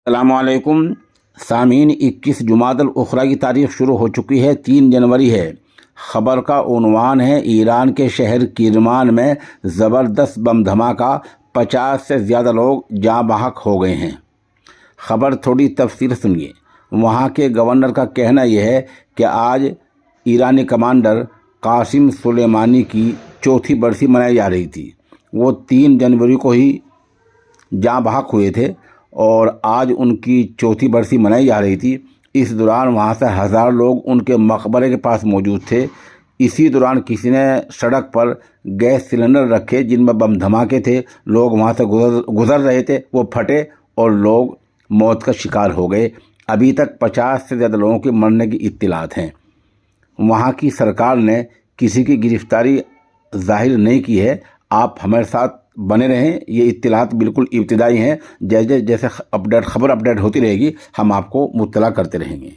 السلام علیکم سامعین، 21 جمادی الاخری کی تاریخ شروع ہو چکی ہے، 3 جنوری ہے۔ خبر کا عنوان ہے ایران کے شہر کرمان میں زبردست بم دھماکہ، 50 سے زیادہ لوگ جاں بحق ہو گئے ہیں۔ خبر تھوڑی تفصیل سنیے۔ وہاں کے گورنر کا کہنا یہ ہے کہ آج ایرانی کمانڈر قاسم سلیمانی کی چوتھی برسی منائی جا رہی تھی۔ وہ 3 جنوری کو ہی جاں بحق ہوئے تھے اور آج ان کی چوتھی برسی منائی جا رہی تھی۔ اس دوران وہاں سے 1000 لوگ ان کے مقبرے کے پاس موجود تھے۔ اسی دوران کسی نے سڑک پر گیس سلنڈر رکھے جن میں بم دھماکے تھے، لوگ وہاں سے گزر رہے تھے، وہ پھٹے اور لوگ موت کا شکار ہو گئے۔ ابھی تک 50 سے زیادہ لوگوں کے مرنے کی اطلاعات ہیں۔ وہاں کی سرکار نے کسی کی گرفتاری ظاہر نہیں کی ہے۔ آپ ہمارے ساتھ بنے رہیں، یہ اطلاعات بالکل ابتدائی ہیں، جیسے خبر اپڈیٹ ہوتی رہے گی ہم آپ کو مطلع کرتے رہیں گے۔